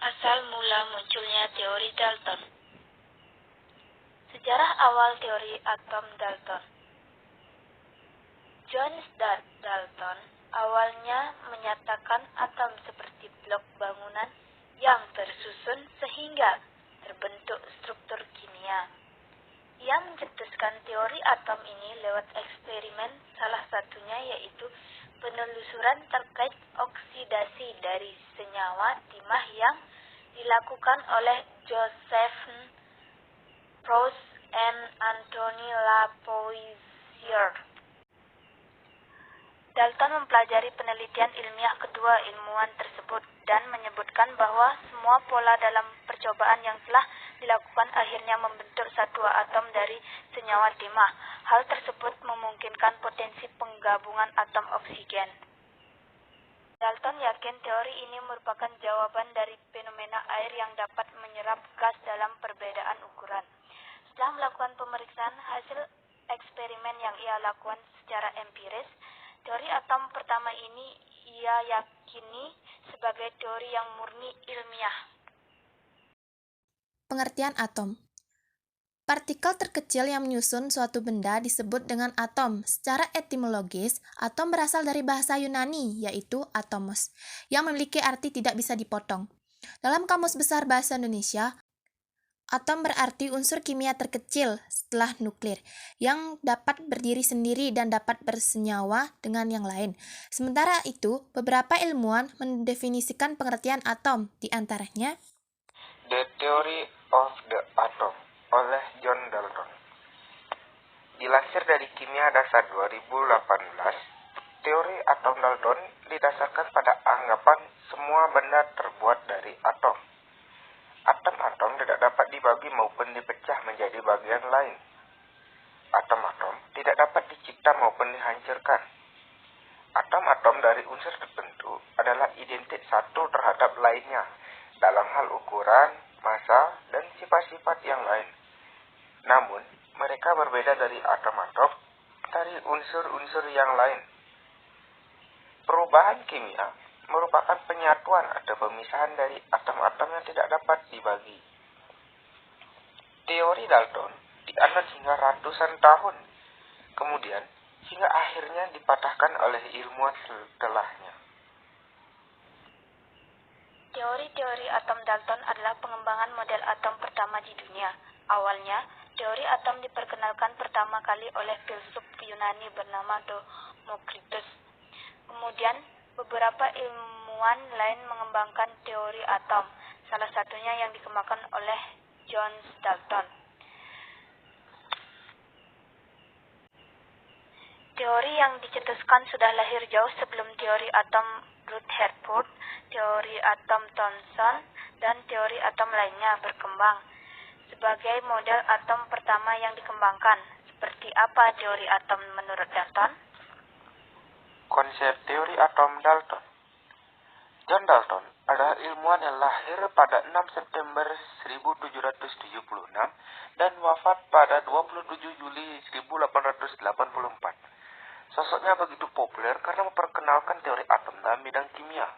Asal mula munculnya teori Dalton. Sejarah awal teori atom Dalton. John Dalton awalnya menyatakan atom seperti blok bangunan yang tersusun sehingga terbentuk struktur kimia. Ia mencetuskan teori atom ini lewat eksperimen, salah satunya yaitu penelusuran terkait oksidasi dari senyawa timah yang dilakukan oleh Joseph Proust and Anthony Lavoisier. Dalton mempelajari penelitian ilmiah kedua ilmuwan tersebut dan menyebutkan bahwa semua pola dalam percobaan yang telah dilakukan akhirnya membentuk satu atom dari senyawa timah. Hal tersebut memungkinkan potensi penggabungan atom oksigen. Dalton yakin teori ini merupakan jawaban dari fenomena air yang dapat menyerap gas dalam perbedaan ukuran. Setelah melakukan pemeriksaan hasil eksperimen yang ia lakukan secara empiris, teori atom pertama ini ia yakini sebagai teori yang murni ilmiah. Pengertian atom. Partikel terkecil yang menyusun suatu benda disebut dengan atom. Secara etimologis, atom berasal dari bahasa Yunani, yaitu atomos, yang memiliki arti tidak bisa dipotong. Dalam Kamus Besar Bahasa Indonesia, atom berarti unsur kimia terkecil setelah nuklir, yang dapat berdiri sendiri dan dapat bersenyawa dengan yang lain. Sementara itu, beberapa ilmuwan mendefinisikan pengertian atom, di antaranya The Theory of the Atom oleh John Dalton. Dilansir dari Kimia Dasar 2018, teori atom Dalton didasarkan pada anggapan semua benda terbuat dari atom. Atom-atom tidak dapat dibagi maupun dipecah menjadi bagian lain. Atom-atom tidak dapat dicipta maupun dihancurkan. Atom-atom dari unsur tertentu adalah identik satu terhadap lainnya dalam hal ukuran, massa, dan sifat-sifat yang lain. Namun, mereka berbeda dari atom-atom dari unsur-unsur yang lain. Perubahan kimia merupakan penyatuan atau pemisahan dari atom-atom yang tidak dapat dibagi. Teori Dalton dianut hingga ratusan tahun, kemudian hingga akhirnya dipatahkan oleh ilmuwan setelahnya. Teori-teori atom Dalton adalah pengembangan model atom pertama di dunia. Awalnya, teori atom diperkenalkan pertama kali oleh filsuf Yunani bernama Demokritus. Kemudian, beberapa ilmuwan lain mengembangkan teori atom, salah satunya yang dikembangkan oleh John Dalton. Teori yang dicetuskan sudah lahir jauh sebelum teori atom Rutherford, teori atom Thomson, dan teori atom lainnya berkembang. Sebagai model atom pertama yang dikembangkan, seperti apa teori atom menurut Dalton? Konsep teori atom Dalton. John Dalton adalah ilmuwan yang lahir pada 6 September 1776 dan wafat pada 27 Juli 1884. Sosoknya begitu populer karena memperkenalkan teori atom dalam bidang kimia.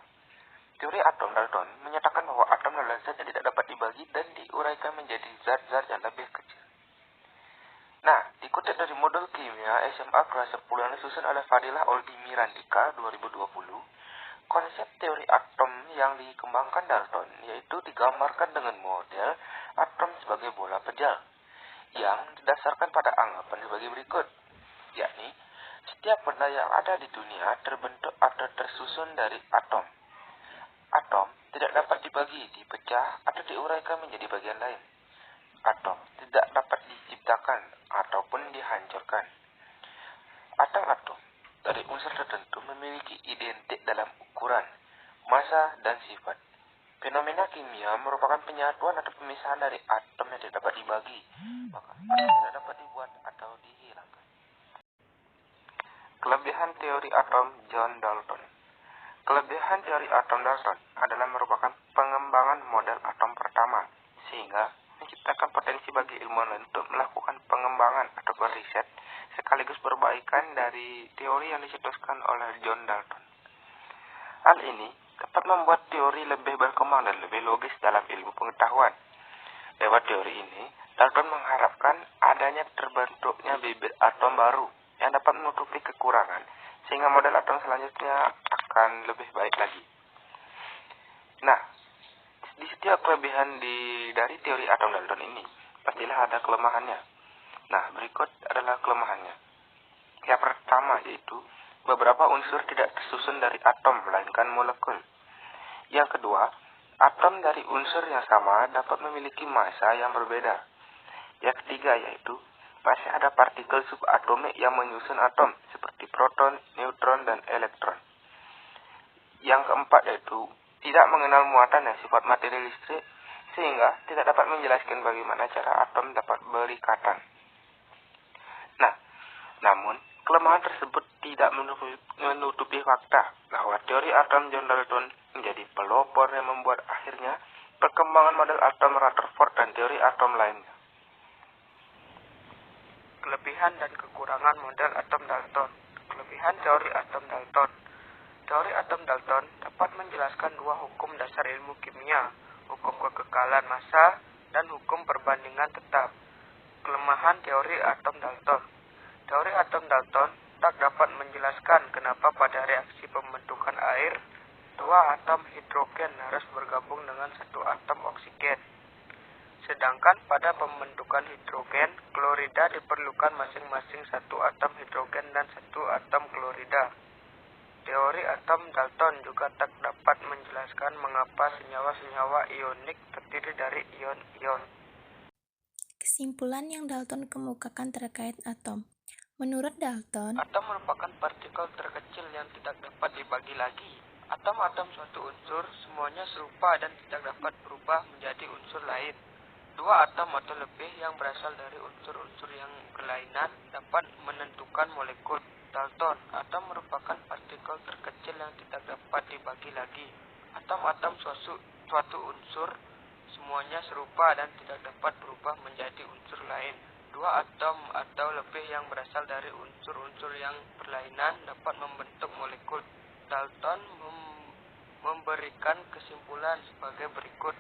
Teori atom Dalton menyatakan bahwa atom adalah zat yang tidak dapat dibagi dan diuraikan menjadi zat-zat yang lebih kecil. Nah, dikutip dari modul kimia SMA kelas 10 yang disusun oleh Fadilah Oldi Mirandika 2020, konsep teori atom yang dikembangkan Dalton yaitu digambarkan dengan model atom sebagai bola pejal yang didasarkan pada anggapan sebagai berikut, yakni setiap benda yang ada di dunia terbentuk atau tersusun dari atom. Atom tidak dapat dibagi, dipecah, atau diuraikan menjadi bagian lain. Atom tidak dapat diciptakan ataupun dihancurkan. Atom-atom dari unsur tertentu memiliki identik dalam ukuran, massa, dan sifat. Fenomena kimia merupakan penyatuan atau pemisahan dari atom yang tidak dapat dibagi, maka atom tidak dapat dibuat atau dihilangkan. Kelebihan teori atom John Dalton. Kelebihan teori atom Dalton adalah merupakan pengembangan model atom pertama, sehingga menciptakan potensi bagi ilmuwan lain untuk melakukan pengembangan ataupun riset, sekaligus perbaikan dari teori yang dicetuskan oleh John Dalton. Hal ini dapat membuat teori lebih berkembang dan lebih logis dalam ilmu pengetahuan. Lewat teori ini, Dalton mengharapkan adanya terbentuknya bibit atom baru yang dapat menutupi kekurangan, sehingga model atom selanjutnya akan lebih baik lagi. Nah, di setiap kelebihan dari teori atom Dalton ini, pastilah ada kelemahannya. Nah, berikut adalah kelemahannya. Yang pertama yaitu, beberapa unsur tidak tersusun dari atom, melainkan molekul. Yang kedua, atom dari unsur yang sama dapat memiliki massa yang berbeda. Yang ketiga yaitu, masih ada partikel subatomik yang menyusun atom, seperti proton, neutron, dan elektron. Yang keempat yaitu, tidak mengenal muatan dan sifat materi listrik, sehingga tidak dapat menjelaskan bagaimana cara atom dapat berikatan. Nah, namun, kelemahan tersebut tidak menutupi fakta bahwa teori atom John Dalton menjadi pelopor yang membuat akhirnya perkembangan model atom Rutherford dan teori atom lainnya. Kelebihan dan kekurangan model atom Dalton. Kelebihan teori atom Dalton. Teori atom Dalton dapat menjelaskan dua hukum dasar ilmu kimia, hukum kekekalan massa dan hukum perbandingan tetap. Kelemahan teori atom Dalton. Teori atom Dalton tak dapat menjelaskan kenapa pada reaksi pembentukan air, dua atom hidrogen harus bergabung dengan satu atom oksigen. Sedangkan pada pembentukan hidrogen, klorida diperlukan masing-masing satu atom hidrogen dan satu atom klorida. Teori atom Dalton juga tak dapat menjelaskan mengapa senyawa-senyawa ionik terdiri dari ion-ion. Kesimpulan yang Dalton kemukakan terkait atom. Menurut Dalton, atom merupakan partikel terkecil yang tidak dapat dibagi lagi. Atom-atom suatu unsur semuanya serupa dan tidak dapat berubah menjadi unsur lain. Dua atom atau lebih yang berasal dari unsur-unsur yang berlainan dapat menentukan molekul. Dalton, atom merupakan partikel terkecil yang tidak dapat dibagi lagi. Atom-atom suatu unsur semuanya serupa dan tidak dapat berubah menjadi unsur lain. Dua atom atau lebih yang berasal dari unsur-unsur yang berlainan dapat membentuk molekul. Dalton memberikan kesimpulan sebagai berikut.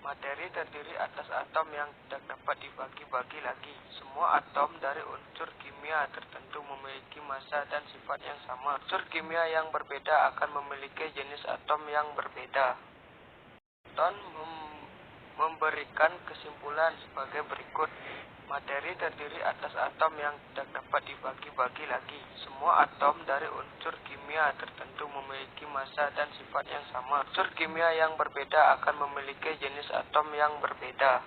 Materi terdiri atas atom yang tidak dapat dibagi-bagi lagi. Semua atom dari unsur kimia tertentu memiliki massa dan sifat yang sama. Unsur kimia yang berbeda akan memiliki jenis atom yang berbeda. Dalton memberikan kesimpulan sebagai berikut. Materi terdiri atas atom yang tidak dapat dibagi-bagi lagi. Semua atom dari unsur kimia tertentu memiliki massa dan sifat yang sama. Unsur kimia yang berbeda akan memiliki jenis atom yang berbeda.